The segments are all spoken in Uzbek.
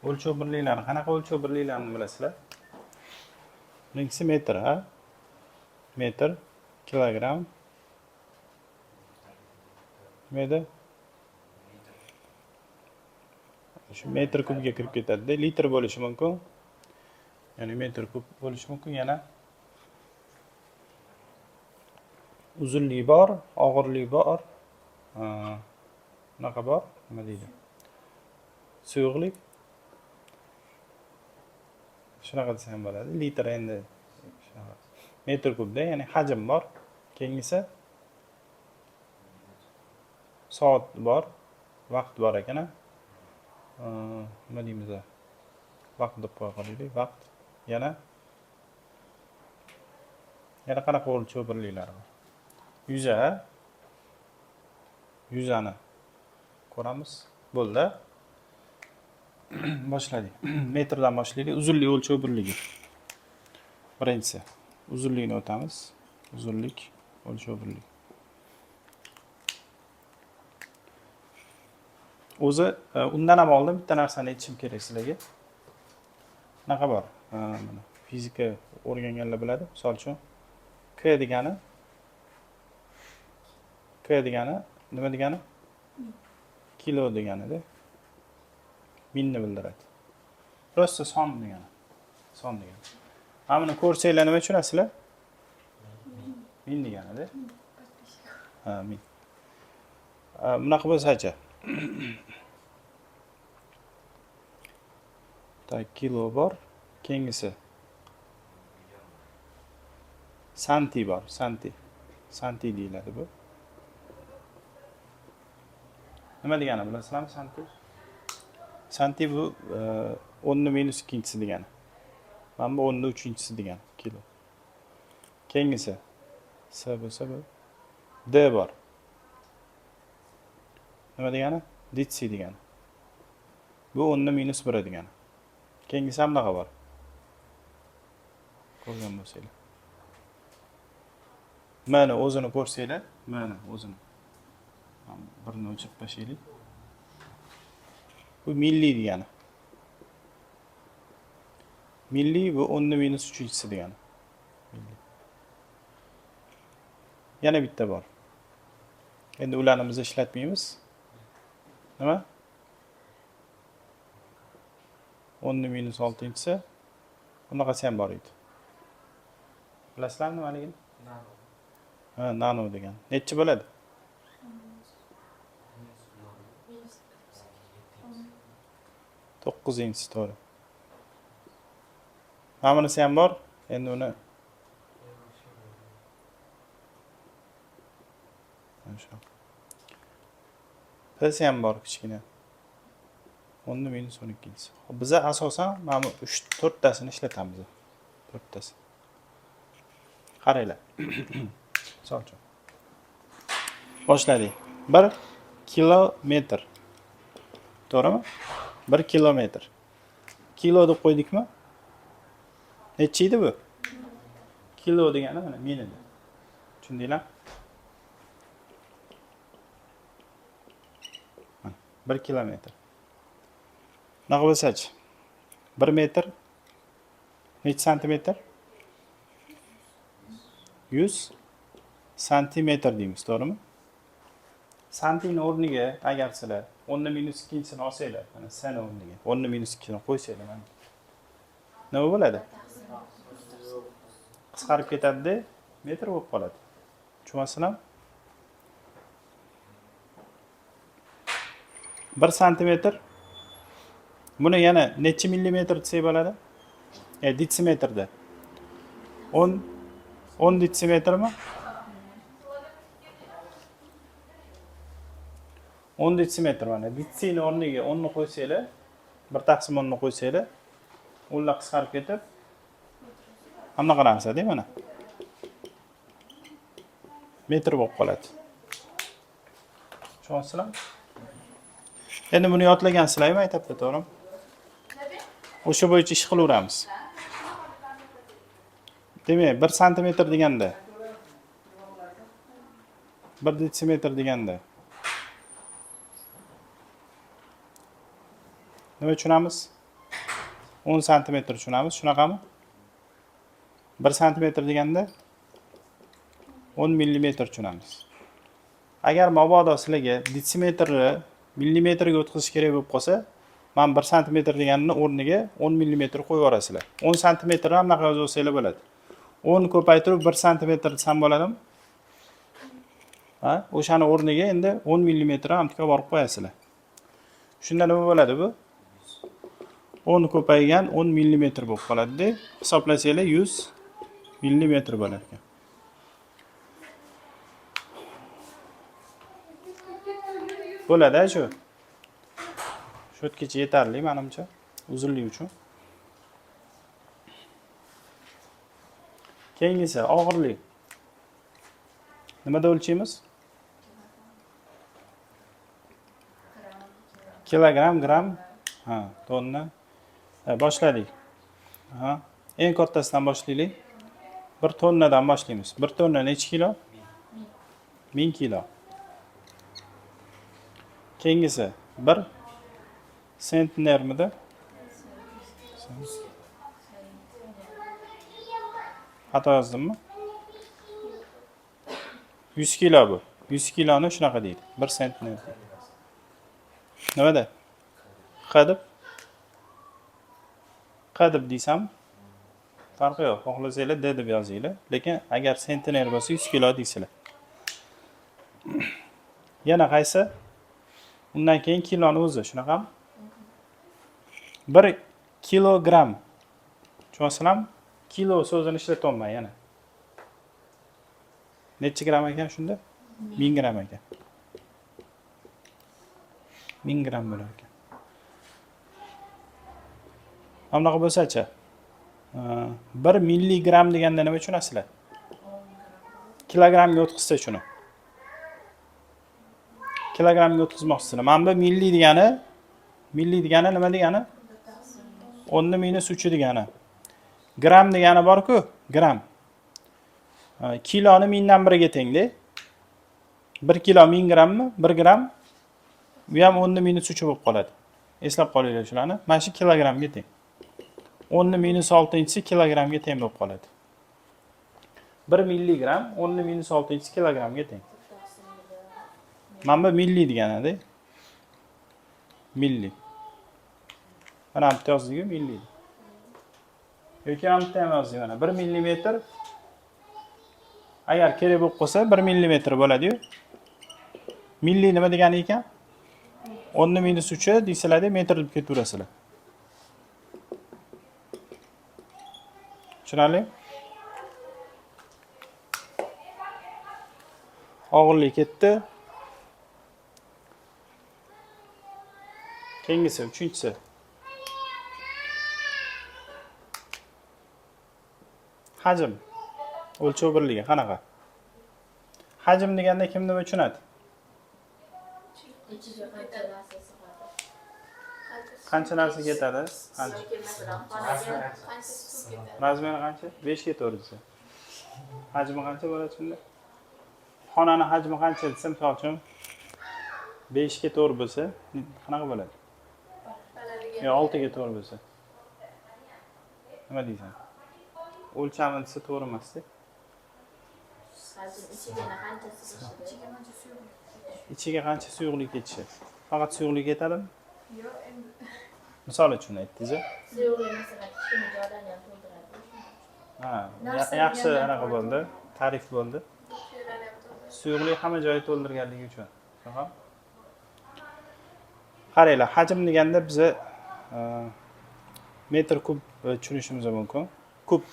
O'lchov birliklari. Qanaqa o'lchov birliklarini bilasizlar? Birincisi metr, ha? Metr, kilogramm. Nima edi? Shu metr kubga kirib ketadi-da, litr bo'lishi mumkin. Ya'ni metr kub bo'lishi mumkin yana. Uzunligi bor, og'irligi bor. Bunaqa bor, nima deydi? Suyuqlik. Shunaqa desa ham bo'ladi. Litr endi metr kubda, ya'ni hajm bor. Keyingisi soat bor, vaqt bor ekan. Nima deymiz? Vaqt deb qo'ya qolaylik, vaqt. Yana qanaqa o'lchov birliklari bor? Yuza. Yuzani ko'ramiz. Bo'ldi. Boshladik. Metrdan boshlaylik. Uzunlik o'lchov birligi. Birinchisi uzunlikni o'tamiz. Uzunlik o'lchov birligi. O'zi undan ham oldin bitta narsani aytishim kerak sizlarga. Bunaqa bor. Mana fizika o'rganganlar biladi. Misol uchun K degani nima degani? Kilo deganida. Minni bildiradi. Prosta son degani. Son degani. Mana buni ko'rsanglar nima tushunasizlar? Min deganida. Ha, min. Bunaqa bo'lsa-chi. Tak, kilo bor. Keyingisi santi bor. Santi deyiladi bu. Nima degani bilasizlarmi santi? Santi bu 10⁻2 degani. Mana bu 10⁻3 degani kilo. Keyingisi S bo'lsa bu D bor. Nima degani? Ditsi degani. Bu 10⁻1 degani. Keyingisi ham bunaqa bor. Ko'rgan bo'lsanglar. Mana o'zini ko'rsanglar, mana o'zini. Birini o'chirib tashlaylik. Bu milli degani. Milli bu 10⁻3 degani. Milli. Yana bitta bor. Endi ularni biz ishlatmaymiz. Nima? 10⁻6-si. Bunaqasi ham bor edi. Bilasizlarmi nimaligini? Nano. Ha, nano degan. Nechi bo'ladi? 9-si to'g'ri. Mana bunisi ham bor. Endi uni P'si ham bor kichkina. 10⁻12. Biz asosan mana bu 3-4 tasini ishlatamiz. 4 tasi. Qaranglar. Misol uchun. Boshladik. 1 kilometr. To'g'rimi? 1 kilometr. Kilo deb qo'ydikmi? Nechi edi bu? Kilo degani mana min edi. Tushundinglar? 1 kilometr. Nima bo'lsa-chi? 1 metr necha santimetr? 100 santimetr deymiz, to'g'rimi? Santining o'rniga agar sizlar 10⁻2-sini olsanglar, mana sana o'rniga 10⁻2-ni qo'ysanglar, mana nima bo'ladi? Qisqarib ketadi-da, metr bo'lib qoladi. Tushunasizlarmi? 1 santimetr. Buni yana necha millimetr desak bo'ladi? Detsimetrda. 10 detsimetrmi? 10 detsimetr mana. Detsini o'rniga 10 ni qo'ysanglar, 1/10 ni qo'ysanglar, ular qisqarib ketib, bunaqa narsa-da mana. Metr bo'lib qoladi. Tushunasizlarmi? Endi buni yodlagansizlarmi maktabda, to'g'rimi? O'sha bo'yicha ish qilaveramiz. Demak, 1 santimetr deganda 1 detsimetr deganda nima tushunamiz? 10 santimetr tushunamiz. Shunaqami? 1 santimetr deganda 10 millimetr tushunamiz. Agar mabodo sizlarga detsimetrni millimetrga o'tkazish kerak bo'lib qolsa, men 1 santimetr deganini o'rniga 10 millimetr qo'yib yuborasizlar. 10 santimetrni ham bunaqa yozib olsanglar bo'ladi. 10 ko'paytirib 1 santimetr desam bo'ladimi? Ha, o'shani o'rniga endi 10 millimetr ham tikib borib qo'yasizlar. Shunda nima bo'ladi bu? 10 ko'paygan 10 millimetr bo'lib qoladi-da. Hisoblasanglar 100 millimetr bo'lar ekan. Bo'ladi shu. Sho'tgacha yetarli menimcha, uzunlik uchun. Keyingisi og'irlik. Nimada o'lchaymiz? Kilogram, gram. Ha, tonna. Boshladik. Ha, eng kattasidan boshlaylik. 1 tonnadan boshlaymiz. 1 tonna necha kilo? 1000 kilo. Keyingisi 1 sentnermidi? Xato yozdimmi? 100 kilo bu. 100 kiloni shunaqa deydi. 1 sentner. Nimada? Qadib desam, farqi yo'q. Xohlasanglar D deb yozinglar. Lekin agar sentner bo'lsa 100 kilo deysizlar. Yana qaysi? Undan keyin kiloni o'zi, shunaqami? 1 kilogram. Tushunasizlarmi? Kilo so'zini ishlatyapman yana. Necha gram ekan shunda? 1000 gram ekan. 1000 gram bo'lar ekan. Bunaqa bo'lsa-chi? 1 milligram deganda nima tushunasizlar? Kilogramga o'tkazsa shuni. Kilogramga o'tkazmoqchisizlar. Mana bu milli degani nima degani? 10^-3 degani. Gram degani bor-ku, gram. Kiloni 1000 dan 1 ga tengda. 1 kilo 1000 grammi? 1 gram. Bu ham 10^-3 bo'lib qoladi. Eslab qolinglar shularni. Mana shu kilogramga teng. 10^-6 kilogramga teng bo'lib qoladi. 1 milligram 10^-6 kilogramga teng. Mana bu milli degani-da. Milli. Mana bu yozdik-ku milli. Yoki ham ham yozdik mana 1 millimetr. Agar kerak bo'lib qolsa 1 millimetr bo'ladi-yu. Milli nima degani ekan? 10^-3 deysizlar-da, metr deb ketaverasizlar. Tushunarli? Og'irlik ketdi. Keyingisi, 3-inchisi. Hajm. O'lchov birligi qanaqa? Hajm deganda kim nima tushunadi? Qancha narsa ketadi? Razmeri qancha? 5 ketaveradi. Hajmi qancha bo'ladi shunda? Xonani hajmi qancha desam, misol uchun 5 ga to'g'ri bo'lsa, qanaqa bo'ladi? Yo 6 ga to'g'ri bo'lsa. Nima deysan? O'lchami desa to'g'ri emas-da. Ichiga qancha suyuqlik ketishi? Faqat suyuqlik ketadimi? Yo'q, endi. Misol uchun aytdingiz. Suyuqlik masalan kichkina joylarni ham to'ldiradi. Ha, yaxshi anaqa bo'ldi, ta'rif bo'ldi. Suyuqlik hamma joyni to'ldirganligi uchun. Tamam. Qaranglar, hajm deganda biz metr kub tushunishimiz mumkin. Kub,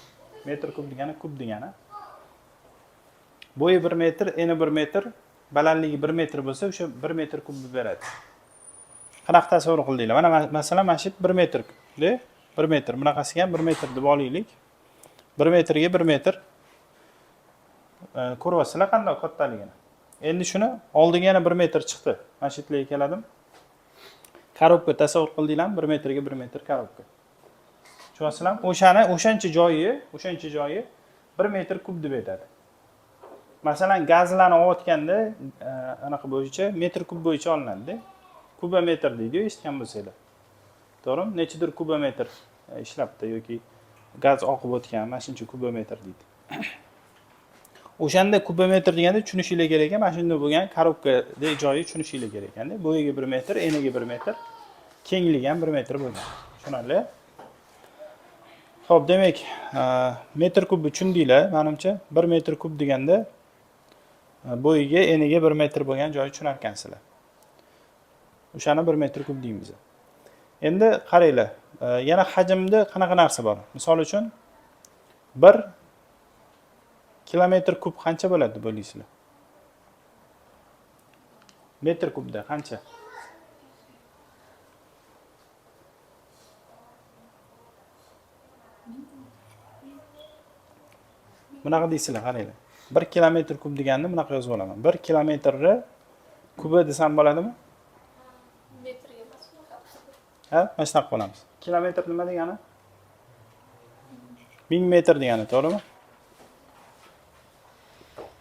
metr kub degani kub degani. Bo'yi 1 metr, eni 1 metr, balandligi 1 metr bo'lsa, o'sha 1 metr kubni beradi. Qanaqa tasavvur qildinglar? Mana masalan, mana shu 1 metr-da, 1 metr. Bunaqasiga ham 1 metr deb olaylik. 1 metrga 1 metr. Ko'ryapsizlar qanday kattaligini. Endi shuni oldiga yana 1 metr chiqdi. Mana shu yerga keladim. Korobka tasavvur qildinglarmi? 1 metrga 1 metr korobka. Tushunasizlarmi? O'shancha joyi 1 metr kub deb aytadi. Masalan, gazlarni olayotganda anaqa bo'yicha metr kub bo'yicha olinadi-da. Kubometr deydi-yu, eshitgan bo'lsanglar. To'g'rimi? Nechidir kubometr ishlabdi yoki gaz oqib o'tgan, mana shuncha kubometr deydi. O'shanda kubometr deganda tushunishinglar kerak ekan, mana shunda bo'lgan korobkadagi joyi tushunishinglar kerak ekanda. Bo'yiga 1 metr, eniga 1 metr, kengligi ham 1 metr bo'lgan. Tushunarli? Xo'p, demak, metr kubni tushundinglar, menimcha 1 metr kub deganda bo'yiga, eniga 1 metr bo'lgan joyi tushunar ekansizlar. O'shani 1 metr kub deymiz. Endi qaranglar, yana hajmda qanaqa narsa bor? Misol uchun 1 kilometr kub qancha bo'ladi deb o'ylaysizlar? Metr kubda qancha? Bunaqa deysizlar, qaranglar. 1 kilometr kub deganni bunaqa yozib olaman. 1 kilometrni kubi desam bo'ladimi? Metrga emas. Ha, mana shunaqa qilamiz. Kilometr nima degani? 1000 metr degani, to'g'rimi?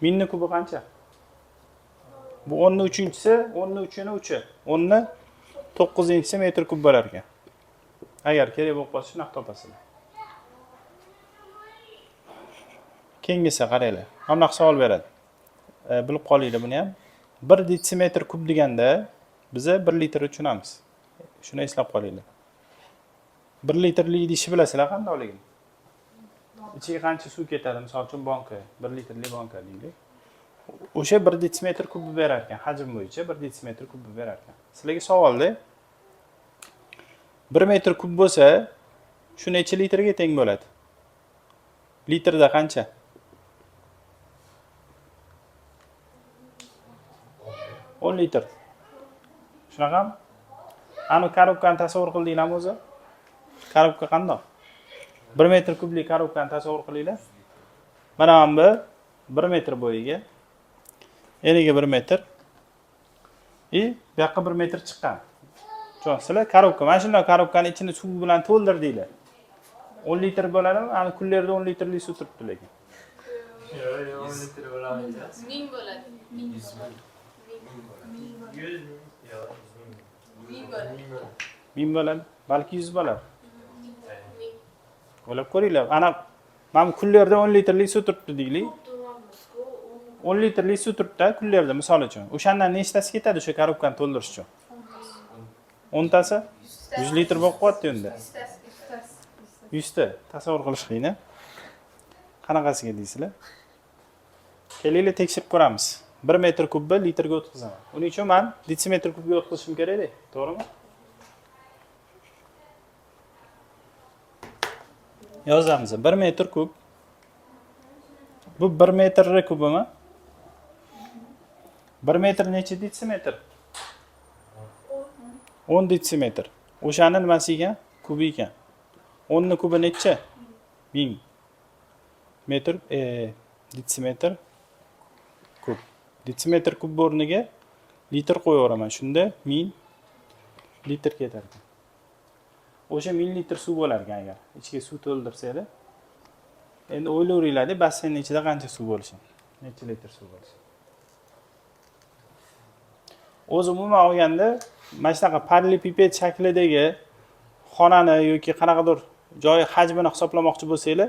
1000 ni kubi qancha? Bu 10 ni 3-chisi, 10 ni 3 ni 3. 10 ni 9-chisi metr kub bo'lar ekan. Agar kerak bo'lib qolsa shunaqa topasizlar. Kengisi qaranglar. Hamma savol beradi. Bilib qolinglar buni ham. 1 detsimetr kub deganda biz 1 litr tushunamiz. Shuni eslab qolinglar. 1 litrlik idishni bilasizlar qandoqligini? Ichiga qancha suv ketadi? Misol uchun banka, 1 litrli banka deylik. O'sha 1 detsimetr kub berar ekan, hajm bo'yicha 1 detsimetr kub berar ekan. Sizlarga savolda 1 metr kub bo'lsa, shu necha litrga teng bo'ladi? Litrda qancha? 10 litr. Shunaqami? Ani korobkani tasavvur qildinglarmi o'zi? Korobka qandoq? 1 metr kublik korobkani tasavvur qilinglar. Mana bu 1 metr bo'yiga, eniga 1 metr. Bu yoqqa 1 metr chiqqan. Tushunasizlar? Korobka. Mana shunday korobkani ichini suv bilan to'ldirdinglar. 10 litr bo'ladimi? Ani kullerda 10 litrlik suv turibdi lekin. Yo'q, 10 litr bo'ladi. 1000 bo'ladi. 1000 bo'ladi. Balki 100 bo'ladi. O'ylab ko'ringlar. Ana mana kullerda 10 litrlik suv turibdi deylik. 10 litrlik suv turibdi kullerda misol uchun. O'shandan nechtasi ketadi o'sha korobkani to'ldirish uchun? 10 tasi 100 litr bo'lib qoladi endi. 100 ta. Tasavvur qilish qiyin. Qanaqasiga deysizlar? Kelinglar tekshirib ko'ramiz. 1 metr kubni litrga o'tkazaman. Uning uchun men detsimetr kubga o'tkazishim kerak-da, to'g'rimi? Yozamiz. 1 metr kub. Bu 1 metr kubimi? 1 metr necha detsimetr? 10 detsimetr. O'shani nimasi ekan? Kubi ekan. 10 ni kubi necha? 1000 metr detsimetr kub. Detsimetr kub o'rniga litr qo'yaveraman. Shunda 1000 litr ketar ekan. O'sha 1000 litr suv bo'lar ekan agar ichiga suv to'ldirsanglar. Endi o'ylayveringlar, basseynning ichida qancha suv bo'lishi? Necha litr suv bo'lishi? O'zi umuman olganda, mana shunaqa parallelipiped shaklidagi xonani yoki qanaqadir joy hajmini hisoblamoqchi bo'lsanglar,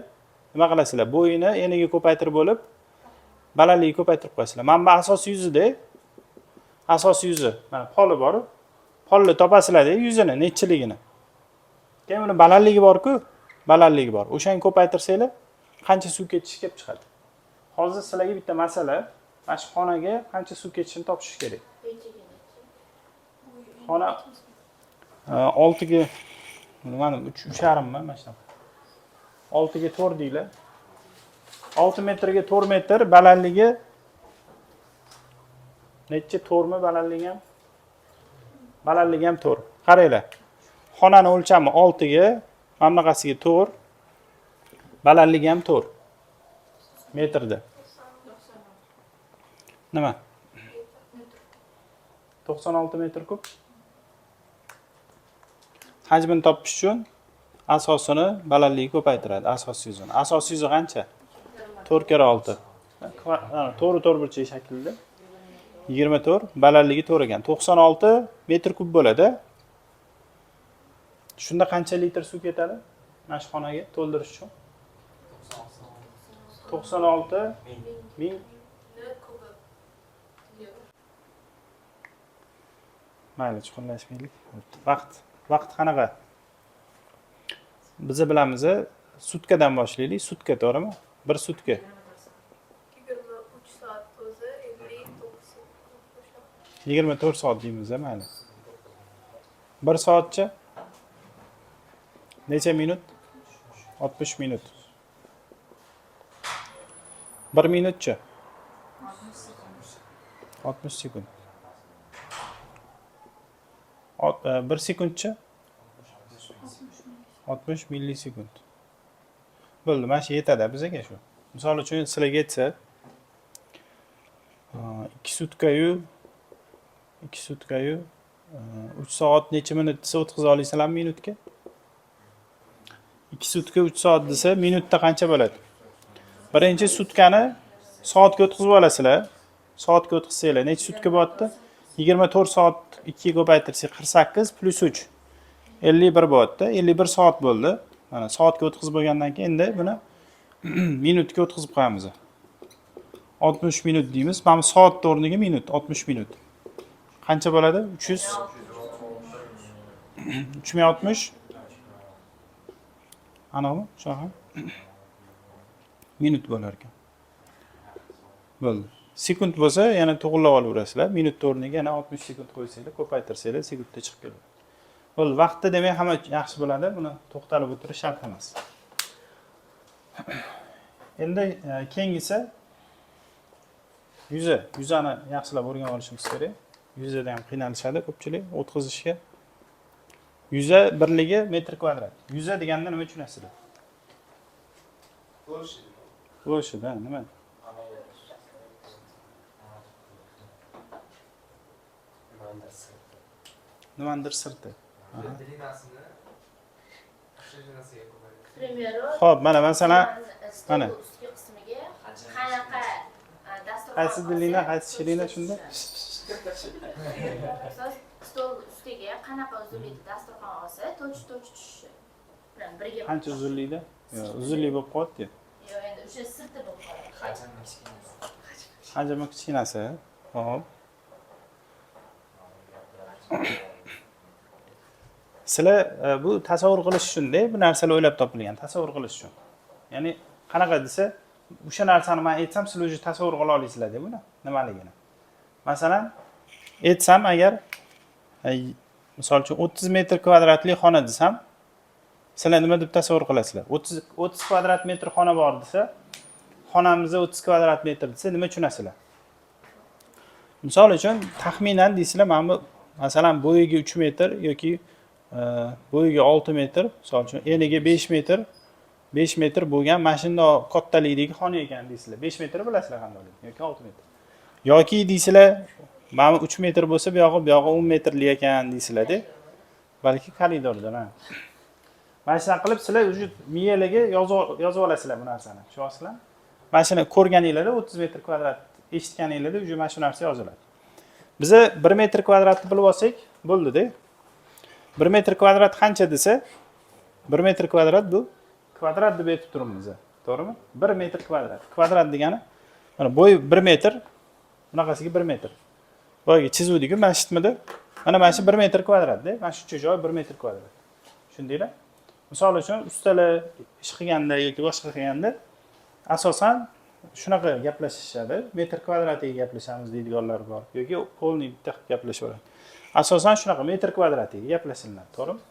nima qilasizlar? Bo'yini eniga ko'paytirib bo'lib, balandligiga ko'paytirib qo'yasizlar. Mana bu asosiy yuzida, asosiy yuzi. Mana poli bor. Polni topasizlar-da, yuzini, nechiligini. Keyin uni balandligi bor-ku, balandligi bor. O'shani ko'paytirsanglar, qancha suv ketishi kelib chiqadi. Hozir sizlarga bitta masala, mana shu xonaga qancha suv ketishini topishingiz kerak. Xona 6 ga mana 3,5 mana shunaqa. 6 ga 4 deylar. 6 metrga 4 metr balandligi necha 4 mi balandligi ham? Balandligi ham 4. Qaranglar. Xonani o'lchami 6 ga, mana bunaqasiga 4. Balandligi ham 4 metrda. Nima? 96 metr kub. Hajmini topish uchun asosini balandligiga ko'paytiradi, asosiy yuzini. Asosiy yuzi qancha? 4 kira 6. To'g'ri to'rtburchak shaklida. 24, balandligi 4 ekan. 96 metr kub bo'ladi. Shunda qancha litr suv ketadi? mana shu xonaga to'ldirish uchun? 96 ming. Mayli, chuqurlashmaylik. Vaqt qanaqa? Biz bilamiz, sutkadan boshlaylik. Sutka, to'g'rimi? Bir sutka. 23 soat o'zi 59 sekund. 24 soat deymiz, mayli. 1 soatcha necha minut? 60 minut. 1 minutcha 60 sekund. 1 sekundcha 60 millisekund. Bo'ldi, mana shu yetadi bizga shu. Misol uchun sizlarga aytsa 2 sutkayu 3 soat necha minut desa o'tkaza olasizlarmi minutga? 2 sutka 3 soat desa minutda qancha bo'ladi? Birinchi sutkani soatga o'tkazib olasizlar. Soatga o'tkazsanglar necha sutka bo'lyapti? 24 soat 2 ga ko'paytirsak 48 plus 3 51 bo'lyapti. 51 soat bo'ldi. Mana soatga o'tkazib bo'lgandan keyin endi buni minutga o'tkazib qo'yamiz. 60 minut deymiz. Mana bu soat o'rniga minut, 60 minut. Qancha bo'ladi? 3060 anavi shunaqa minut bo'lar ekan. Bo'ldi. Sekund bo'lsa yana to'g'rilab olaverasizlar. Minut o'rniga yana 60 sekund qo'ysanglar, ko'paytirsanglar sekundda chiqib keladi. Bo'ldi, vaqtda demak hamma yaxshi bo'ladi. Buni to'xtalib o'tirish shart emas. Endi keyingisi yuzani yaxshilab o'rganib olishimiz kerak. Yuzada ham qiynalishadi ko'pchilik o'tkazishga. Yuza birligi metr kvadrat. Yuza deganda nima tushunasizlar? Ploshada nima? Nimadir sirti. Xo'p, mana masalan, mana ustki qismiga qanaqa dasturxon qaysi dilingda, qaysi shiringda shunda? stol ustiga qanaqa uzunlikda dasturxon olsa, to'ch tushishi bilan birga. Qancha uzunlikda? Yo'q, uzunlik bo'lib qoldi. Yo'q, endi o'sha sirti bo'lib qoladi. Hajmi kichkinasi. Xo'p. Sizlar bu tasavvur qilish uchun-da, bu narsalar o'ylab topilgan, tasavvur qilish uchun. Ya'ni qanaqa desa, o'sha narsani men aytsam, sizlar o'zi tasavvur qila olasizlar-da buni, nimaligini. Masalan, aytsam agar misol uchun 30 metr kvadratli xona desam, sizlar nima deb tasavvur qilasizlar? 30 kvadrat metr xona bor desa, xonamizda 30 kvadrat metr desa, nima tushunasizlar? Misol uchun taxminan deysizlar, mana bu masalan bo'yiga 3 metr yoki bo'yiga 6 metr, misol uchun eniga 5 metr, 5 metr bo'lgan mana shunday kattalikdagi xona ekan deysizlar. 5 metr bilasizlar qanday yoki 6 metr. Yoki deysizlar, mana 3 metr bo'lsa, bu yog'i 10 metrli ekan deysizlar-da. Balki koridorda, ha. Mana shunday qilib sizlar o'sha miyalarga yozib olasizlar bu narsani. Tushunyapsizlar? Mana shuni ko'rganinglarda 30 metr kvadrat eshitganinglarda o'sha mana shu narsa yoziladi. Biza 1 metr kvadratni bilib olsak, bo'ldi-da. 1 metr kvadrat qancha desa, 1 metr kvadrat bu kvadrat deb aytib turibmiz, to'g'rimi? 1 metr kvadrat. Kvadrat degani mana bo'yi 1 metr, bunaqasiga 1 metr. Boyagi chizuvdik-ku, mana shitmidi? Mana shu 1 metr kvadrat-da. Mana shu joy 1 metr kvadrat. Tushundinglar? Misol uchun ustalar ish qilganda yoki boshqa qilganda asosan shunaqa gaplashishadi. Metr kvadratiga gaplashamiz deydiganlar bor yoki polniy bitta gaplashaveradi. Asosan shunaqa metr kvadratiga gaplashiladi, to'g'rimi?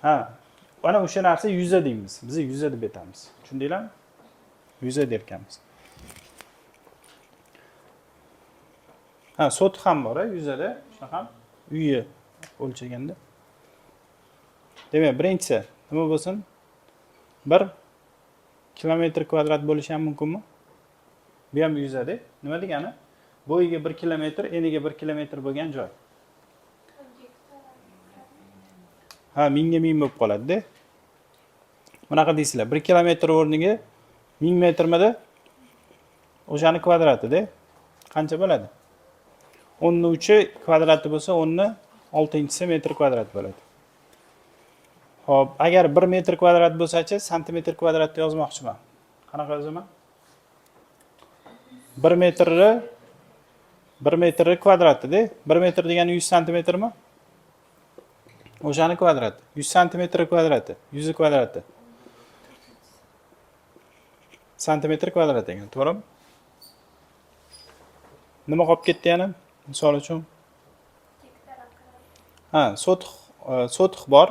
Ha, mana o'sha narsa yuza deymiz. Biz yuza deb aytamiz. Tushundinglarmi? Yuza derkanmiz. Ha, sot ham bor, yuzada, shunaqa uyi o'lchaganda. Demak, birinchisi nima bo'lsin? 1 kilometr kvadrat bo'lishi ham mumkinmi? Bu ham yuzada. Nima degani? Bo'yiga 1 kilometr, eniga 1 kilometr bo'lgan joy. Ha, mingga ming bo'lib qoladi-da. Bunaqa deysizlar. 1 kilometr o'rniga 1000 metrmidi? O'shani kvadrati-da. Qancha bo'ladi? 10 ning 3 kvadrati bo'lsa, 10 ning 6-si metr kvadrat bo'ladi. Xo'p, agar 1 metr kvadrat bo'lsa-chi, santimetr kvadratda yozmoqchiman. Qanaqa yozaman? 1 metrni 1 metr kvadrati-da. 1 metr degani 100 santimetrmi? O'shani kvadrati. 100 santimetr kvadrati. 100 kvadrati. Santimetr kvadrat ekan, to'g'rimi? Nima qolib ketdi yana? Misol uchun. Ha, sotix bor.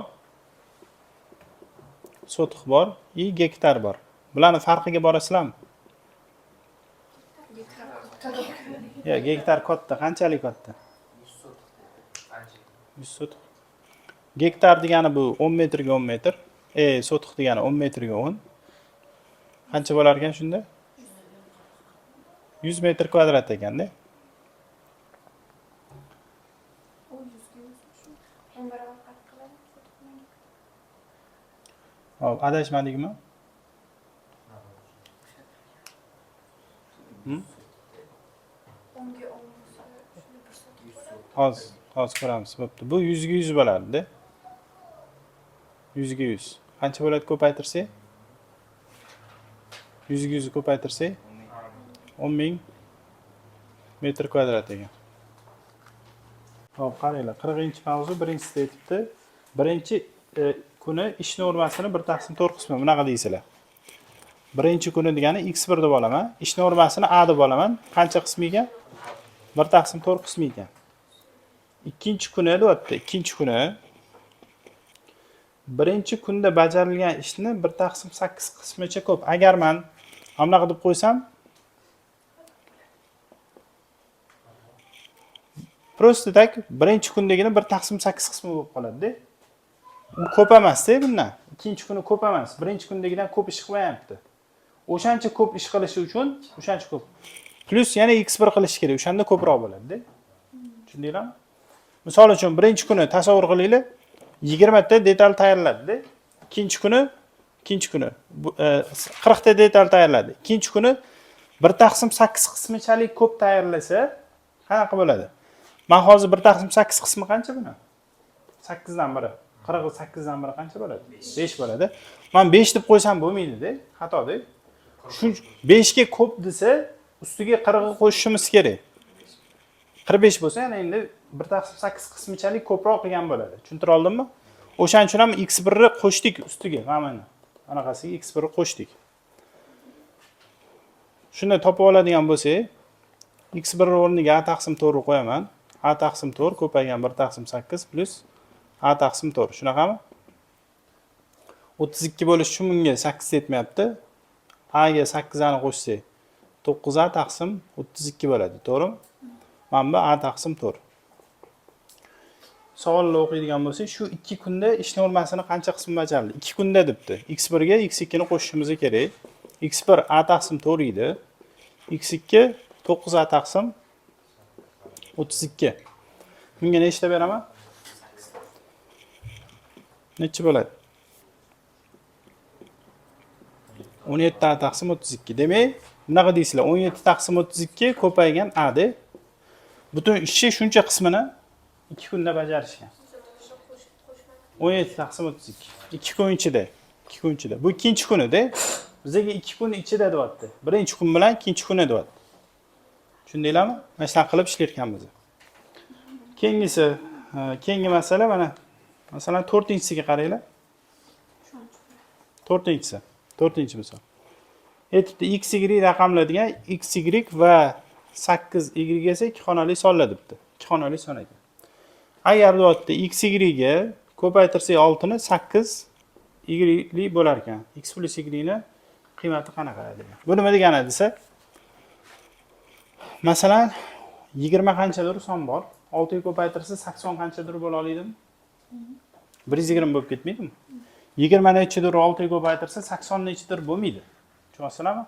Sotix bor, gektar bor. Bularning farqiga borasizlarmi? Ya, gektar katta, qanchalik katta? 100 sotix. Gektar degani bu 10 metrga 10 metr. Sotix degani 10 metrga 10. Qancha bo'lar ekan shunda? 100 metr kvadrat ekanda. Hop, adashmadikmi? Hozir ko'ramiz. Bo'pti. Bu 100 ga 100 bo'ladi-da. 100 ga 100. Qancha bo'ladi ko'paytirsak? 100 ga 100 ko'paytirsak 10.000 metr kvadrat ekan. Hop, qaranglar, 40-mavzu birinchisida aytibdi. Birinchi kuni ish normasini 1/4 qismi bunaqa deysizlar. Birinchi kuni degani x1 deb olaman, ish normasini a deb olaman. Qancha qismi ekan? 1/4 qismi ekan. Ikkinchi kuni deyapti. Ikkinchi kuni birinchi kunda bajarilgan ishni 1/8 qismicha ko'p. Agar men bunaqa deb qo'ysam, просто tak birinchi kundagina 1/8 qismi bo'lib qoladi-da. U ko'p emas-da bundan. Ikkinchi kuni ko'p emas. Birinchi kundagidan ko'p ish qilmayapti. O'shancha ko'p ish qilishi uchun o'shancha ko'p. Plus yana x1 qilish kerak. O'shanda ko'proq bo'ladi-da. Tushundinglarmi? Misol uchun birinchi kuni tasavvur qilinglar, 20 ta detal tayyorladi-da. Ikkinchi kuni 40 ta detal tayyorladi. Ikkinchi kuni 1/8 qismichalik ko'p tayyorlasa, qanaqa bo'ladi? Men hozir 1/8 qismi qancha buni? 8 dan biri. 48 dan biri qancha bo'ladi? 5 bo'ladi. Men 5 deb qo'ysam bo'lmaydi-da, xato-da. Shuncha 5 ga ko'p desa, ustiga 40 ni qo'shishimiz kerak. 45 bo'lsa, yana endi 1/8 qismichalik ko'proq qilgan bo'ladi. Tushuntira oldimmi? O'shaning uchun ham x1 ni qo'shdik ustiga, mana anaqasiga x1 ni qo'shdik. Shunda topib oladigan bo'lsak, x1 o'rniga a taqsim 4 qo'yaman. A taqsim 4 ko'paygan 1/8 plus a taqsim 4. Shunaqami? 32 bo'lish uchun bunga 8 yetmayapti. A ga 8 ni qo'shsak 9a taqsim 32 bo'ladi, to'g'rimi? Mana bu a taqsim 4. Savolni o'qiydigan bo'lsak, shu 2 kunda ish normasini qancha qism bajarildi? 2 kunda debdi. X1 ga X2 ni qo'shishimiz kerak. X1 a taqsim 4 edi. X2 9a taqsim 32. Bunga nechta beraman? Necha bo'ladi? 17 a taqsim 32. Demak, bunaqa deysizlar, 17 taqsim 32 ko'paygan a de. Butun ishchi shuncha qismini 2 kunda bajarishgan. 17 taqsim 32. 2 kun ichida. 2 kun ichida. Bu ikkinchi kunida. Bizga 2 kun ichida deyapti. Birinchi kun bilan ikkinchi kuni deyapti. Tushundinglarmi? Mana shunday qilib ishlayotganmiz. Keyingi masala mana. Masalan, 4-inchisiga qaranglar. 4-inchi misol. Aytibdi x, y raqamladigan x, y va 8 y esa 2 xonali sonlar debdi. 2 xonali son ekan. Agar deyapti x, y ga ko'paytirsak 6 ni 8 y li bo'lar ekan. X plus y ni qiymati qanaqa degan. Bu nima degani desa? Masalan, 20 qanchadir son bor. 6 ga ko'paytirsa 80 qanchadir bo'la oladimi? 120 bo'lib ketmaydimi? 20 nechidir 6 ga ko'paytirsa 80 nechidir bo'lmaydi. Tushunyapsizlarmi?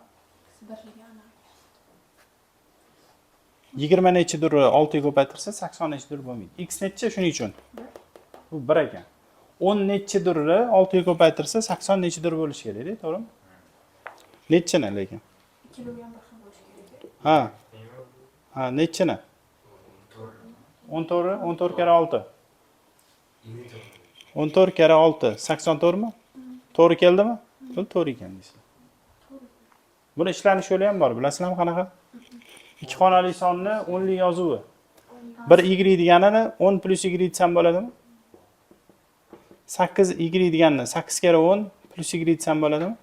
20 nechidir 6 ga ko'paytirsa 80 nechidir bo'lmaydi. X necha shuning uchun? Bu 1 ekan. 10 nechidir 6 ga ko'paytirsa 80 nechidir bo'lishi kerak-da, to'g'rimi? Nechchini lekin? 2 ga ham boshqa bo'lishi kerak. Ha, nechchini? 14 kere 6. 14 kere 6 84 mi? To'g'ri keldimi? Bu to'g'ri ekan deysizlar. Buni ishlanish yo'li ham bor, bilasizlarmi qanaqa? Ikki xonali sonni 10lik yozuvi. 1 y deganini 10 plus y desam bo'ladimi? 8 y deganini 8 kere 10 plus y desam bo'ladimi?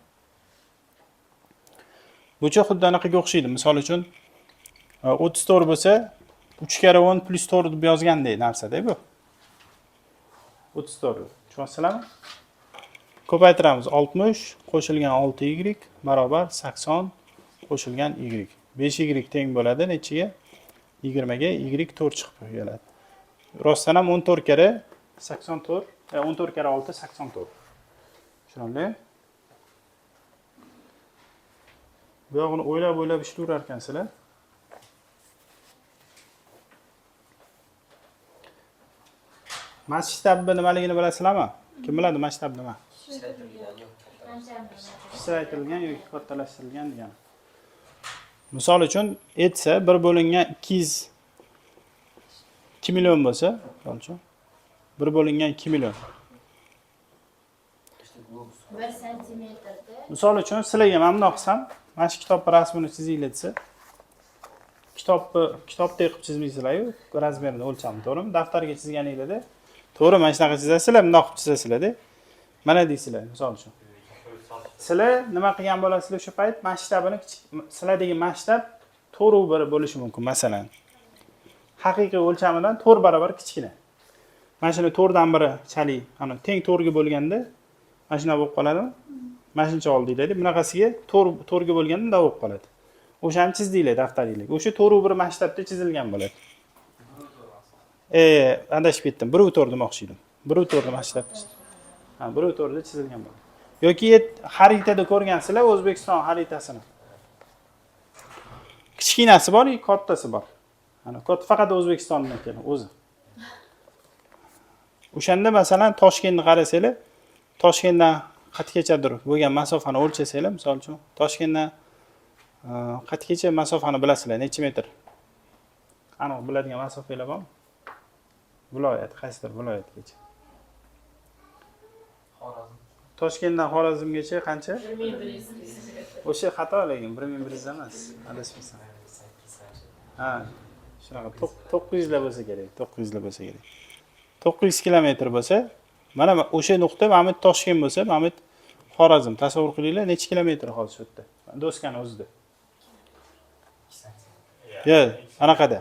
Bucha xuddi anaqaga o'xshaydi. Misol uchun 34 bo'lsa 3 kere 10 plus 4 deb yozgandek narsa-da bu. 34. Tushunyapsizlarmi? Ko'paytiramiz. 60 qo'shilgan 6y barobar 80 qo'shilgan y. 5y teng bo'ladi nechiga? 20 ga y 4 chiqib keladi. Rostdan ham 14 kere 84, 14 kere 6 84. Tushunarli? Bu yog'ini o'ylab ishlayverar ekansizlar. Masshtabni nimaligini bilasizlarmi? Kim biladi masshtab nima? Kichraytirilgan yoki kattalashtirilgan degani. Misol uchun etsa 1 bo'lingan 200 2 million bo'lsa, misol uchun 1 bo'lingan 2 million. 1 santimetrda Misol uchun sizlarga men bundoq qilsam, mana shu kitobning rasmini chizinglar desa, kitobda qilib chizmaysizlar-ku, razmerini o'lchamini, to'g'rimi? Daftarga chizganingizda, to'g'ri, mana shunaqa chizasizlar, bundoq qilib chizasizlar-da. Mana deysizlar, misol uchun. Sizlar nima qilgan bo'lasizlar o'sha payt? Masshtabini sizlardagi masshtab 4/1 bo'lishi mumkin, masalan. Haqiqiy o'lchamidan 4 barobar kichkina. Mana shuni 4dan biri chali, ana teng 4 ga bo'lganda mana shuna bo'lib qoladimi? Mana shuncha oldinglar-da. Bunaqasiga 4 ga bo'lganda bunday bo'lib qoladi. O'shani chizdinglar daftaringizga. O'sha 4/1 masshtabda chizilgan bo'ladi. Adashib ketdim. 1/4 demoqchi edim. 1/4 masshtabda. Ha, 1/4 chizilgan bo'ladi. Yoki xaritada ko'rgansizlar O'zbekiston xaritasini. Kichkinasi bor, kattasi bor. Ana katta faqat O'zbekistondan keladi o'zi. O'shanda masalan Toshkentni qarasanglar, Toshkentdan qayergachadir bo'lgan masofani o'lchasanglar, misol uchun Toshkentdan qayergacha masofani bilasizlar, necha metr? Aniq biladigan masofalar bormi? Viloyat, qaysidir viloyatgacha. Xorazm. Toshkentdan Xorazmgacha qancha? 1100. O'sha xato lekin 1100 emas, adashmasam. Ha, shunaqa 900 lar bo'lsa kerak, 900 lar bo'lsa kerak. 900 kilometr bo'lsa, mana o'sha nuqta mana Toshkent bo'lsa, mana Xorazm. Tasavvur qilinglar, necha kilometr hozir shu yerda? Doskani o'zida. Yo, anaqada.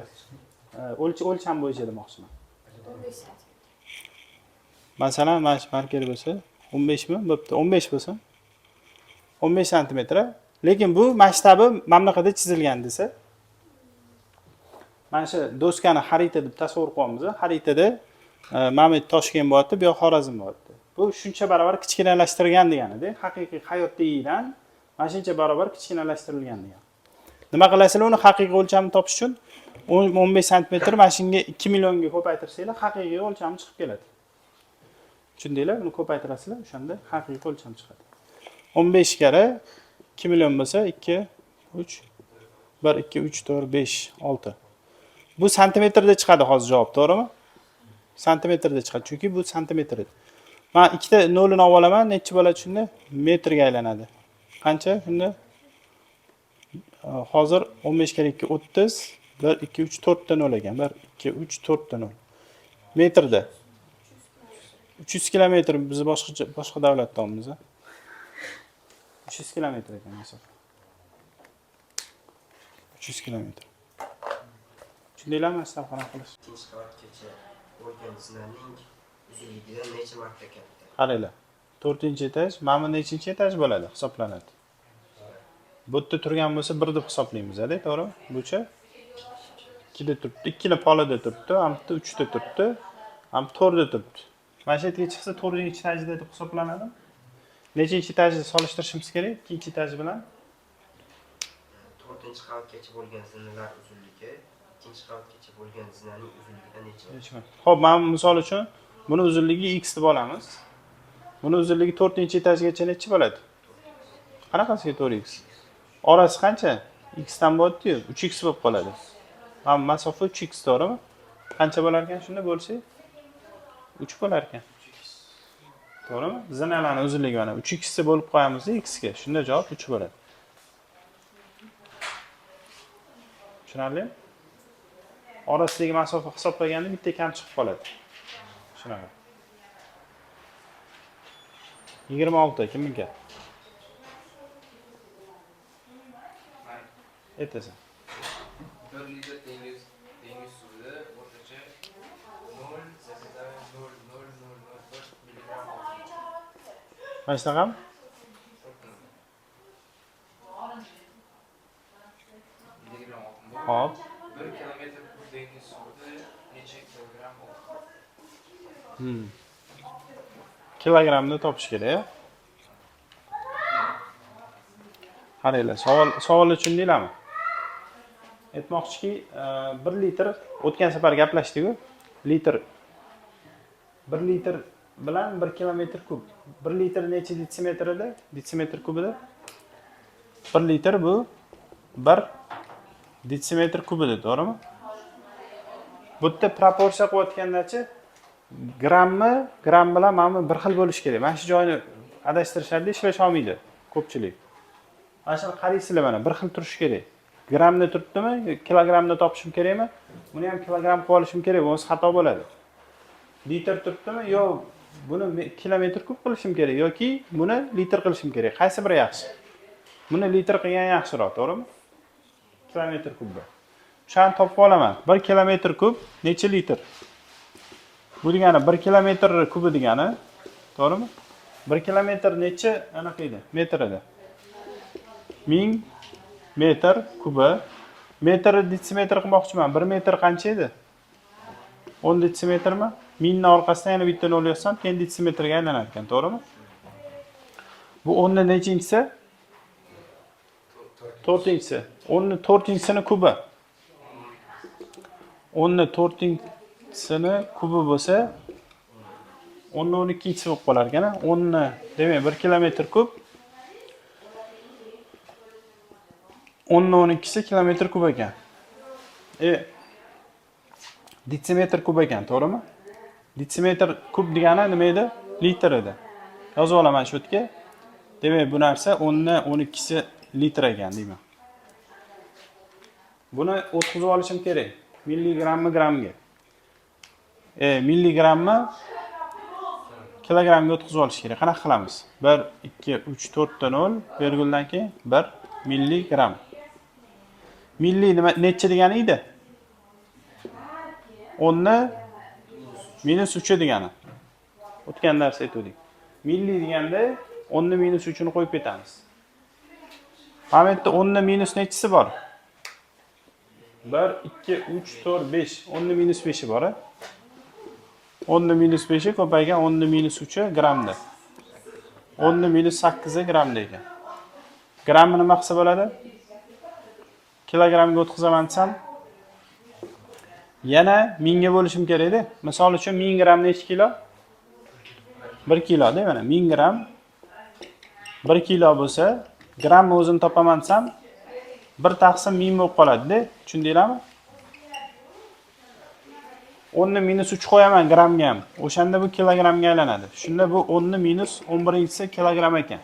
O'lcham bo'yicha demoqchiman. 15 santimetr. Masalan, mana shu marker bo'lsa, 15 mi? Bo'pti, 15 bo'lsa 15 santimetr. Lekin bu masshtabi mamlakatda chizilgan desa, mana shu doskani xarita deb tasavvur qilamiz. Xaritada mana Toshkent bo'lyapti, bu yoq Xorazm bo'lyapti. Bu shuncha barobar kichkinalashtirilgan degani-da, haqiqiy hayotdagidan mana shuncha barobar kichkinalashtirilgan degani. Nima qilasizlar uni haqiqiy o'lchamini topish uchun 15 santimetr mana shunga 2 millionga ko'paytirsanglar, haqiqiy o'lchami chiqib keladi. Tushundinglar? Uni ko'paytirasizlar, o'shanda haqiqiy o'lcham chiqadi. 15 kare 2 million bo'lsa 2 3 1 2 3 4 5 6. Bu santimetrda chiqadi hozir javob, to'g'rimi? Santimetrda chiqadi, chunki bu santimetr edi. Men ikkita nolini olib olaman, necha bo'ladi shunda? Metrga aylanadi. Qancha shunda? Hozir 15 kare 2 30, 1 2 3 4 ta nol ekan. 1 2 3 4 ta nol. Metrda 300 kilometr biz boshqa davlatdamiz. 300 kilometr ekan masofa. 300 kilometr. Tushundinglarmi hisob qanaqa qilish? Ikkinchi qavatgacha bo'lgan zinaning uzunligidan necha marta katta? Qaranglar. 4-etaj, mana bu nechinchi etaj bo'ladi, hisoblanadi. Bu yerda turgan bo'lsa 1 deb hisoblaymiz-da, to'g'rimi? Bucha 2 da turibdi, 2 ni polida turibdi, ham 3 da turibdi, ham 4 da turibdi. Mana shu yerga chiqsa 4-etajda deb hisoblanadi. Nechinchi etajni solishtirishimiz kerak? 2-etaj bilan 4-chi qavatgacha bo'lgan zinalar uzunligi 2-chi qavatgacha bo'lgan zinaning uzunligidan necha? Xo'p, men misol uchun buni uzunligi x deb olamiz. Buni uzunligi 4-etajgacha necha bo'ladi? Qanaqasiga 4x? Orasi qancha? X dan bo'lyapti-yu, 3x bo'lib qoladi. Mana masofa 3x, to'g'rimi? Qancha bo'lar ekan shunda bo'lsak? 3 bo'lar ekan. To'g'rimi? Zinalarning uzunligi mana 3x bo'lib qo'yamiz x ga. Shunda javob 3 bo'ladi. Tushunarlimi? Orasidagi masofa hisoblaganda bitta kam chiqib qoladi. Shunaqa. 26 kimniki? Aytasan. 1 litr dengiz suvida o'rtacha 0,000001 milligram Mana shunaqa? milligram oltin bor. Hop. 1 kilometr kub dengiz suvida necha kilogramm oltin bor? Kilogramni topish kerak. Qaranglar, savolni tushundinglarmi? Aytmoqchiki, 1 litr o'tgan safar gaplashdik-ku. Litr 1 litr bilan 1 kilometr kub. 1 litr necha detsimetr edi? Detsimetr kubida? 1 litr bu 1 detsimetr kub edi, to'g'rimi? Bu yerda proporsiya qilayotgandachi grammi gram bilan mana bu bir xil bo'lishi kerak. Mana shu joyni adashtirishadi, ishlash olmaydi ko'pchilik. Mana shuni qaraysizlar, mana bir xil turishi kerak. Gramni turibdimi, kilogramni topishim kerakmi? Buni ham kilogram qilib olishim kerak, bo'lmasa xato bo'ladi. Litr turibdimi, yo buni kilometr kub qilishim kerak yoki buni litr qilishim kerak. Qaysi biri yaxshi? Buni litr qilgan yaxshiroq, to'g'rimi? Kilometr kubda. O'shani topib olaman. 1 kilometr kub necha litr? Bu degani 1 kilometr kubi degani, to'g'rimi? 1 kilometr necha anaqa edi? Metr edi. 1000 metr kubi. Metr detsimetr qilmoqchiman. 1 metr qancha edi? 10 detsimetrmi? 1000 ning orqasidan yana bitta 0 yozsam, keyin detsimetrga aylanar ekan, to'g'rimi? Bu 10 ning nechinchisi? 4-inchisi. 10 ning 4-inchisini kubi. 10 ning 4-inchisini kubi bo'lsa 10 ning 12-inchisi bo'lib qolar ekan. 10 ni, demak 1 kilometr kub. 10 ning 12-si kilometr kub ekan. Detsimetr kub ekan, to'g'rimi? Detsimetr kub degani nima edi? Litr edi. Yozib olaman shu yerga. Demak, bu narsa 10 ning 12-si litr ekan deyman. Buni o'tkazib olishim kerak. Milligrammi gramga. Milligrammi kilogramga o'tkazib olish kerak. Qanaqa qilamiz? 1 2 3 4 ta 0 virguldan keyin 1 milligram. Milli nima necha degani edi? 10 ni minus 3 degani. O'tgan dars aytdik. Milli deganda 10 ni minus 3 ni qo'yib ketamiz. Mana bu yerda 10 ni minus nechisi bor? 1 2 3 4 5. 10 ni minus 5i bor. 10 ni minus 5i ko'paygan 10 ni minus 3i gramda. 10 ni minus 8i gramda ekan. Gramni nima qilsa bo'ladi? Kilogramga o'tkazaman desam, yana 1000 ga bo'lishim kerak edi. Misol uchun 1000 gram necha kilo? 1 kilo da mana 1000 gram 1 kilo bo'lsa, gramni o'zini topaman desam, 1 taqsim 1000 bo'lib qoladi-da. Tushundinglarmi? 10 ni minus 3 qo'yaman gramga ham. O'shanda bu kilogramga aylanadi. Shunda bu 10 ni minus 11-inchisi kilogram ekan.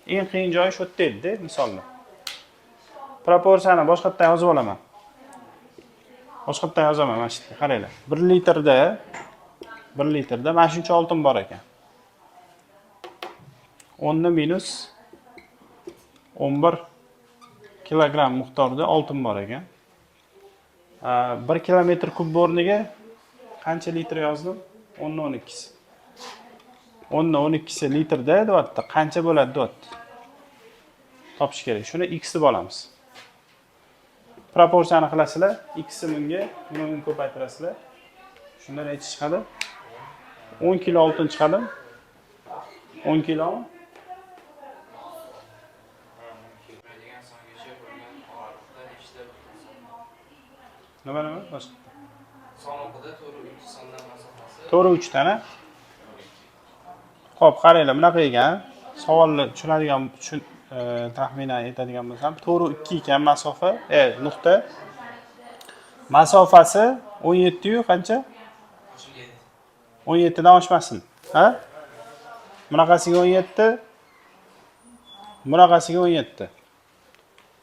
Eng qiyin joyi shu yerda edi, misolda. Proporsiyani boshqatdan yozib olaman. Boshqatdan yozaman mana shu yerga. Qaranglar. 1 litrda mana shuncha oltin bor ekan. 10 ni minus 11 kilogram miqdorida oltin bor ekan. 1 kilometr kub o'rniga qancha litr yozdim? 10 ni 12si. 10 ni 12si litrda deyapti. Qancha bo'ladi deyapti. Topish kerak. Shuni x deb olamiz. Proporsiyani qilasizlar. X bunga, buni ko'paytirasizlar. Shunda necha chiqadi? 10 kilo oltin chiqadi. 10 kilo degan songacha bo'lgan oraliqda nechta nima boshqa? son o'qida 4 sondan masofasi 3 tana. Xo'p, qaranglar, bunaqa ekan. Savolni tushunadigan taxminan aytadigan bo'lsam, 2 ekan masofa, nuqta. Masofasi 17 yu qancha? 17 dan oshmasin. Ha? Bunaqasiga 17. Bunaqasiga 17.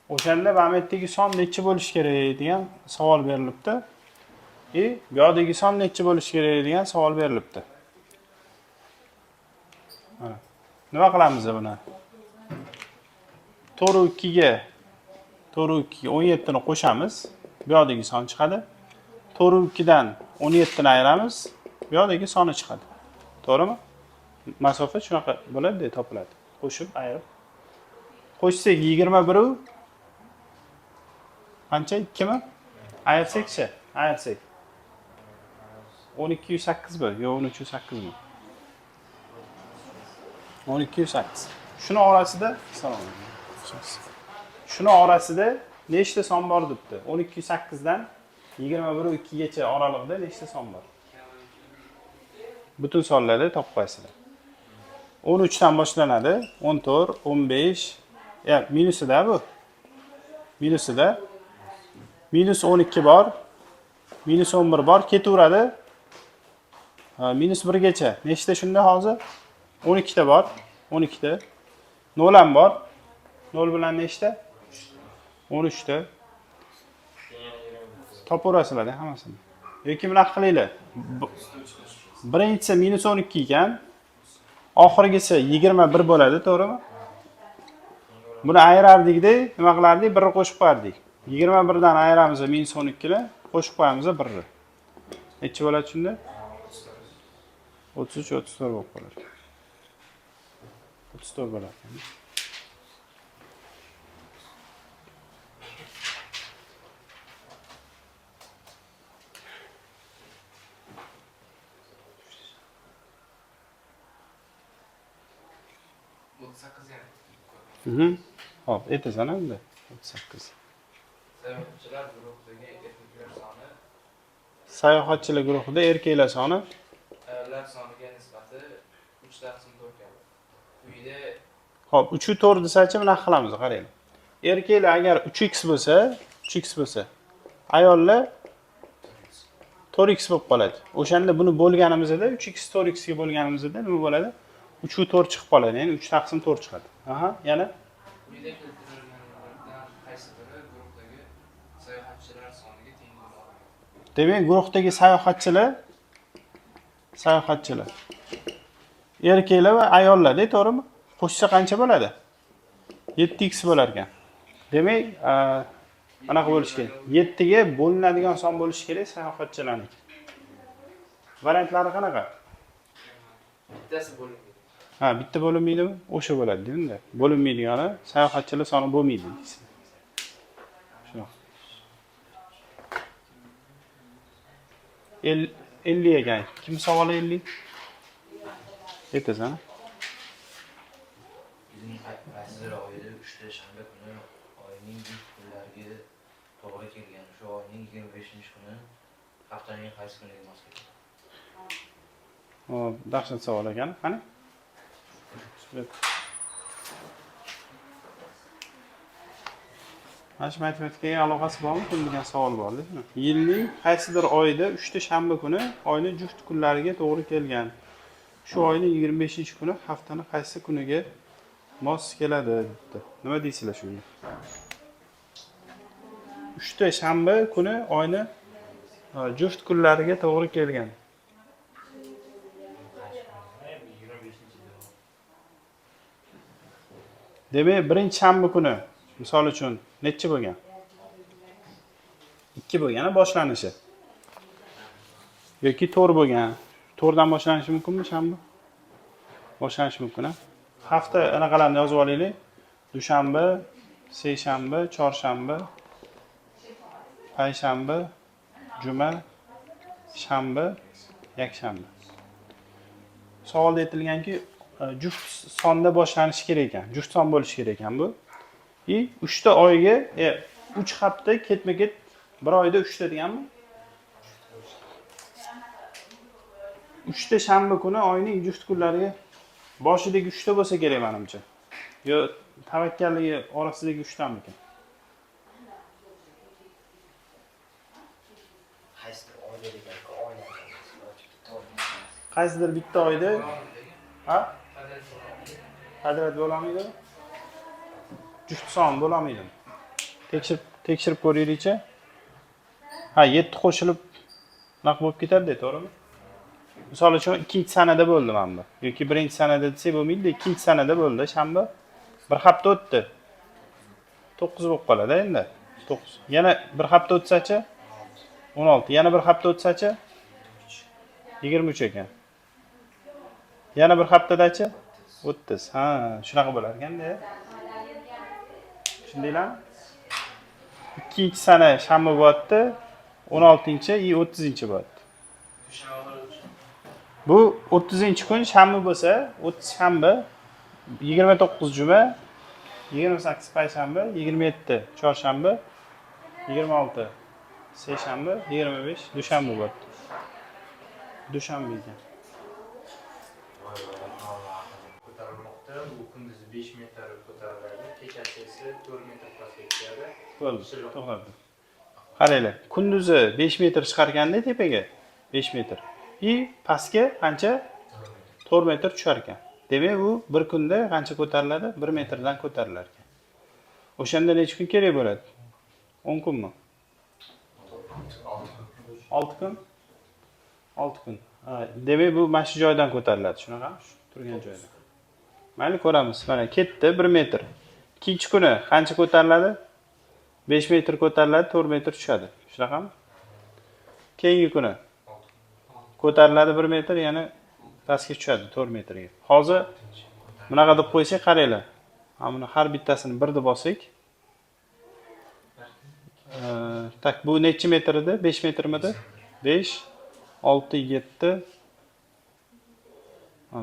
O'shanda bu yerdagi son necha bo'lishi kerak degan savol berilibdi. Bu yerdagi son necha bo'lishi kerak degan savol berilibdi. Mana. Nima qilamiz buni? 4 ga 17 ni qo'shamiz. Bu yerdagi son chiqadi. 4 dan 17 ni ayiramiz. Bu yerdagi soni chiqadi. To'g'rimi? Masofa shunaqa bo'ladi, topiladi. Qo'shib, ayirib. Qo'shsak 21 qancha? 2 mi? Ayirsak-chi, ayirsak. 1208 mi? Yo'q, 1308 mi? 1208. Shuni orasida, shuni orasida nechta son bor debdi? 1208 dan 21 2 gacha oralig'ida nechta son bor? Butun sonlarni topib qo'yasizlar. 13 dan boshlanadi. 14, 15, minusida bu. Minusida minus 12 bor, minus 11 bor, ketaveradi. Minus 1 gacha. Nechta shunda hozir? 12 ta bor. 12 ta. 0 ham bor. 0 bilan nechta? 13 ta. Topaverasizlar hammasini. Yoki bunaqa qilinglar. Birinchisi minus 12 ekan, oxirgisi 21 bo'ladi, to'g'rimi? Buni ayirardik-da, nima qilardik? 1 ni qo'shib qo'yardik. 21 dan ayiramiz minus 12 ni, qo'shib qo'yamiz 1 ni. Necha bo'ladi shunda? 33, 34 bo'lib qoladi. 34 bo'ladi. Hop, aytasan endi. 38. Sayohatchilar guruhidagi erkaklar soni, Sayohatchilar guruhida erkaklar soni ayollar soniga nisbati 3/4 kabi. Quyida hop, 3 u 4 desachi bunaqa qilamiz, qarang. Erkaklar agar 3x bo'lsa, ayollar 4x bo'lib qoladi. O'shanda buni bo'lganimizda 3x 4x ga bo'lganimizda nima bo'ladi? 3 u 4 chiqib qoladi. Ya'ni 3/4 chiqadi. Aha, yana quyida keltirilganlardan qaysi biri guruhdagi sayohatchilar soniga teng bo'la olmaydi? demak, guruhdagi sayohatchilar erkaklar va ayollar, to'g'rimi? Qo'shsa qancha bo'ladi? 7x bo'lar ekan. Demak, anaqa bo'lishi kerak. 7 ga bo'linadigan son bo'lishi kerak sayohatchilarning. Variantlari qanaqa? Bittasi bo'linmaydi. Ha, bitta bo'linmaydimi? O'sha bo'ladi, deydi. Bo'linmaydigani sayohatchilar soni bo'lmaydi. Shunaqa. 50 ekan. Kim savol 50? Aytasan. Bizning qaysidir oyda 3 shanba kuni oyning ilk kunlariga to'g'ri kelgan. Shu oyning 25-kuni haftaning qaysi kuniga mos keladi? Hop, dahshat savol ekan. Qani? Mana matematikaga aloqasi bormi? Degan savol borda. Yilning qaysidir oyida 3 ta shanba kuni oyning juft kunlariga to'g'ri kelgan. Shu oyning 25-kuni haftaning qaysi kuniga mos keladi debdi. Nima deysizlar shunga? 3 ta shanba kuni oyni juft kunlariga to'g'ri kelgan. Demak, birinchi shanba kuni misol uchun necha bo'lgan? 2 bo'lgan boshlanishi. Yoki 4 bo'lgan. 4 dan boshlanishi mumkinmi shanba? Boshlanishi mumkin. Hafta anaqalarni yozib olaylik. Dushanba, seshanba, chorshanba, payshanba, juma, shanba, yakshanba. Savolda aytilganki, juft sonda boshlanishi kerak ekan. Juft son bo'lishi kerak ekan bu. 3 ta oyga 3 hafta ketma-ket bir oyda 3 ta deganmi? 3 ta shanba kuni oyning juft kunlariga boshidagi 3 ta bo'lsa kerak menimcha. Yo, tavakkalligi orasidagi 3 tamikan? Qaysidir bitta oyda, ha? Kvadrat bo'lamaydi? Juft son bo'lamaydi. Tekshirib ko'raylik-chi. Ha, 7 qo'shilib naq bo'lib ketadi, to'g'rimi? Misol uchun ikkinchi sanada bo'ldi mana bu. Yoki birinchi sanada desak bo'lmaydi, ikkinchi sanada bo'ldi, shanba. Bir hafta o'tdi. 9 bo'lib qoladi endi. 9. Yana bir hafta o'tsa-chi? 16. Yana bir hafta o'tsa-chi? 23 ekan. Yana bir haftada-chi? 30. Ha, shunaqa bo'lar ekanda. Shundaylarmi? Ikkinchi sana shanba bo'lyapti, 16-chi и 30-chi bo'lyapti. Bu 30-kun shanba bo'lsa, 30 shanba, 29 juma, 28 payshanba, 27 chorshanba, 26 seshanba, 25 dushanba bo'lyapti. Dushanba ekan. Ko'tarilmoqda. Bu kunduzi 5 metr ko'tariladi, kechasi esa 4 metr pastga tushadi. Bo'ldi, to'xtatdi. Qaranglar, kunduzi 5 metr chiqarganda tepaga 5 metr. И pastga qancha? 4 metr tushar ekan. Demak, bu bir kunda qancha ko'tariladi? 1 metrdan ko'tarilar ekan. O'shanda necha kun kerak bo'ladi? 10 kunmi? 6 kun? 6 kun. Ha, demak, bu mana shu joydan ko'tariladi, shunaqami? Shu turgan joydan. Mayli, ko'ramiz. Mana ketdi 1 metr. Ikkinchi kuni qancha ko'tariladi? 5 metr ko'tariladi, 4 metr tushadi. Shunaqami? Keyingi kuni ko'tariladi 1 metr, yana pastga tushadi 4 metrga. Hozir bunaqa deb qo'ysak, qaranglar. Mana har bittasini 1 deb olsak. Tak, bu necha metr edi? 5 metrmidi? 5, 6, 7,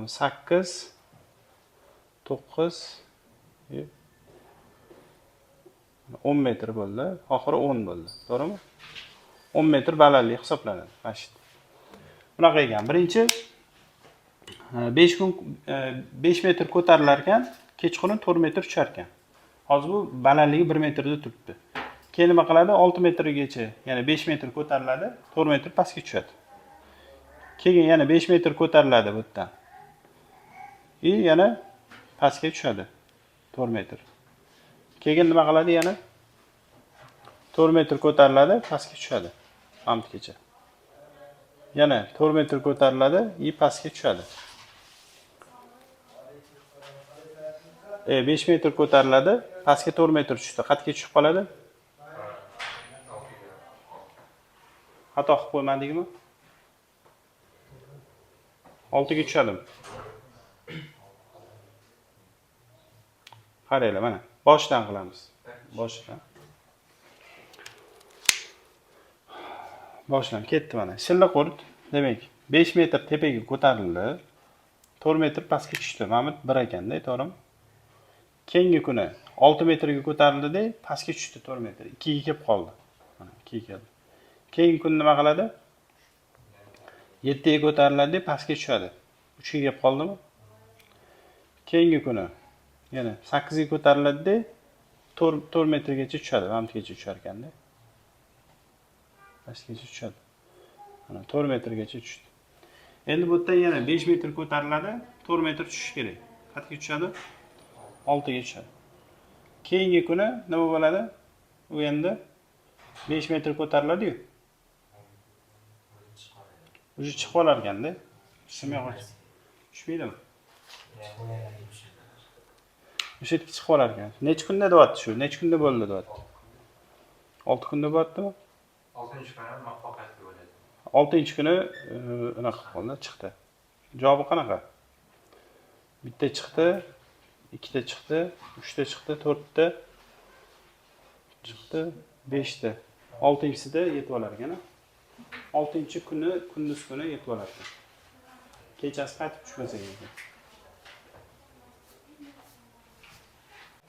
8, 9, 10 metr bo'ldi. Oxiri 10 bo'ldi. To'g'rimi? 10 metr balandlik hisoblanadi. Mana shu. Bunaqa ekan. Birinchi 5 kun 5 metr ko'tarilar ekan, kechqurun 4 metr tushar ekan. Hozir bu balandligi 1 metrda turibdi. Keyin nima qiladi? 6 metrgacha, ya'ni 5 metr ko'tariladi, 4 metr pastga tushadi. Keyin yana 5 metr ko'tariladi bu yerdan. Yana pastga tushadi 4 metr. Keyin nima qiladi yana? 4 metr ko'tariladi, pastga tushadi. Amtgacha. Yana 4 metr ko'tariladi, pastga tushadi. 5 metr ko'tariladi, pastga 4 metr tushdi. Qatga tushib qoladi? Xato qilib qo'ymadingmi? 6 ga tushadimi? Qaranglar, mana boshdan qilamiz. Boshdan ketdi mana. Shilla qurt, demak, 5 metr tepaga ko'tarildi, 4 metr pastga tushdi. Mana bu 1 ekanda, to'g'rimi? Keyingi kuni 6 metrga ko'tarildi-da, pastga tushdi 4 metr. 2 ga kelib qoldi. Mana 2 ga keldi. Keyingi kun nima qiladi? 7 ga ko'tariladi, pastga tushadi. 3 ga kelib qoldimi? Keyingi kuni yana 8 ga ko'tariladi-da, 4 metrgacha tushadi, amtgacha tushar ekanda. Pastgacha tushadi. Mana 4 metrgacha tushdi. Endi bu yerdan yana 5 metr ko'tariladi, 4 metr tushish kerak. Qatga tushadi? 6 ga tushadi. Keyingi kuni nima bo'ladi? U endi 5 metr ko'tariladi-yu. O'zi chiqib olar ekanda. Tushmayapti. Tushmaydimi? O'sha yerga chiqib olar ekan. Necha kunda deyapti shu? Necha kunda bo'ldi deyapti? 6 kunda bo'lyaptimi? 6-kuni muvaffaqiyatli bo'ladi. 6-kuni unaqa qildi, chiqdi. Javobi qanaqa? Bitta chiqdi, ikkita chiqdi, 3ta chiqdi, 4ta chiqdi, 5ta. 6-sida yetib olar ekan. 6-kuni kunduz kuni yetib olar ekan. Kechasi qaytib tushmasa kerak.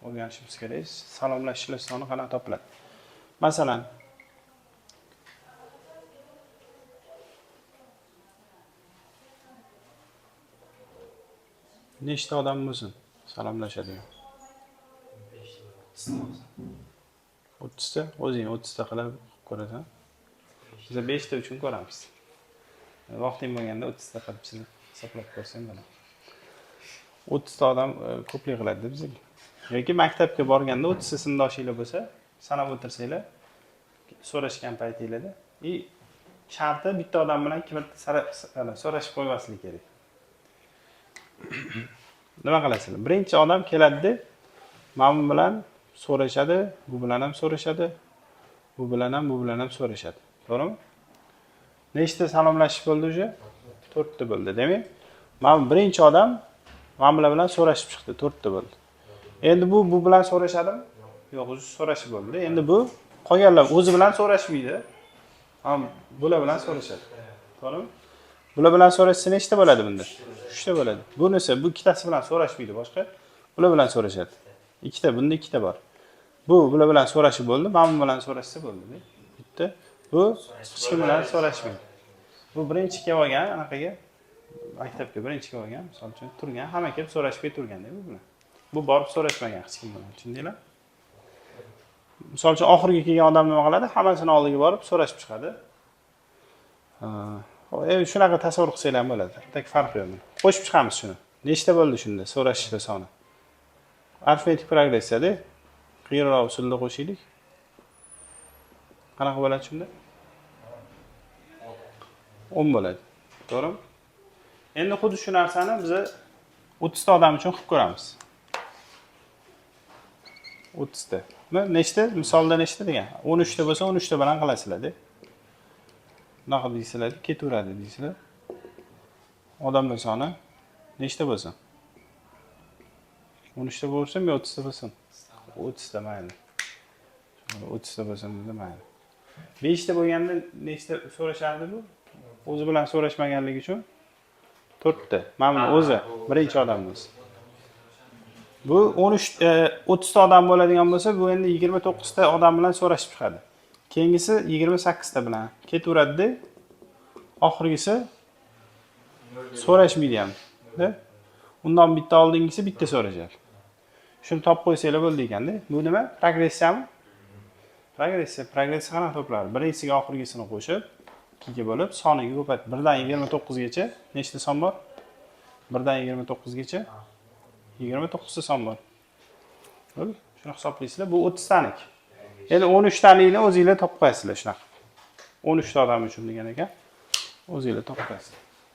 O'rganishimiz kerak. Salomlashish soni qanaqa topiladi? Masalan, nechta odam bo'lsin salomlashadigan? 30 ta. O'zing 30 ta qilib ko'rasan. Biz 5 ta uchun ko'ramiz. Vaqting bo'lganda 30 ta qilib sizni hisoblab ko'rsam mana. 30 ta odam ko'plik qiladi bizga. Yoki maktabga borganda 30 ta sinfdoshinglar bo'lsa, sanab o'tirsanglar, so'rashgan paytinglarda, sharti bitta odam bilan ikki marta so'rashib qo'ymaslik kerak. Nima qilasizlar? Birinchi odam keladi-da, mana bu bilan so'rashadi, bu bilan ham so'rashadi, bu bilan ham so'rashadi. To'g'rimi? Nechta salomlashish bo'ldi o'sha? 4 ta bo'ldi. Demak, mana birinchi odam mana bilan so'rashib chiqdi, 4 ta bo'ldi. Endi bu bilan so'rashadimi? Yo'q, o'zi so'rashib bo'ldi. Endi bu qolganlar o'zi bilan so'rashmaydi. Bular bilan so'rashadi. To'g'rimi? Bular bilan so'rashsa nechta bo'ladi bunda? 3 ta bo'ladi. Bunisi bu ikkitasi bilan so'rashmaydi boshqa. Bular bilan so'rashadi. Ikkita, bunda ikkita bor. Bular bilan so'rashib bo'ldi, mana bu bilan so'rashsa bo'ldi. Bitta. Bu hech kim bilan so'rashmaydi. Bu birinchi kelib olgan, anaqaga maktabga birinchi kelib olgan, misol uchun turgan, hamma kelib so'rashib turganda bu bilan. Bu borib so'rashmagan hech kim bilan, tushundinglar? Misol uchun oxirgi kelgan odam nima qiladi? Hammasini oldiga borib so'rashib chiqadi. Shunaqa tasavvur qilsanglar ham bo'ladi. Bitta farqi yo'q. Qo'shib chiqamiz shuni. Nechta bo'ldi shunda so'rashishlar soni? Arifmetik progressiyada qiyinroq usulda qo'shaylik. Qanaqa bo'ladi shunda? 10 bo'ladi. To'g'rimi? Endi xuddi shu narsani biz 30 ta odam uchun qilib ko'ramiz. 30 ta. Nechta? Misolda nechta degan? 13 ta bo'lsa 13 ta bilan qilasizlar-da. Bunaqa deysizlar, ketaveradi deysizlar. Odamlar soni nechta bo'lsin? 13 ta bo'lsin yo 30 ta bo'lsin? 30 ta mayli. 30 ta bo'lsin dedi mayli. 5 ta bo'lganda nechta so'rashardi bu? O'zi bilan so'rashmaganligi uchun 4 ta. Mana bu o'zi birinchi odamimiz. Bu 30 ta odam bo'ladigan bo'lsa, bu endi 29 ta odam bilan so'rashib chiqadi. Keyingisi 28 ta bilan ketaveradi-da. Oxirgisi so'rashmaydi ham. Undan bitta oldingisi bitta so'rashadi. Shuni topib qo'ysanglar bo'ldi ekan-da. Bu nima? Progressiyami? Progressiya qanaqa topiladi? Birinchisiga oxirgisini qo'shib, 2 ga bo'lib, soniga ko'paytirib 1 dan 29 gacha nechta son bor? 1 dan 29 gacha 29 ta son bor. Bo'ldi? Shuni hisoblaysizlar. Bu 30 tanik. Endi 13 talikni o'zingizlar topib qo'yasizlar shunaqa. 13 ta odam uchun degan ekan. O'zingizlar topib qo'yasizlar.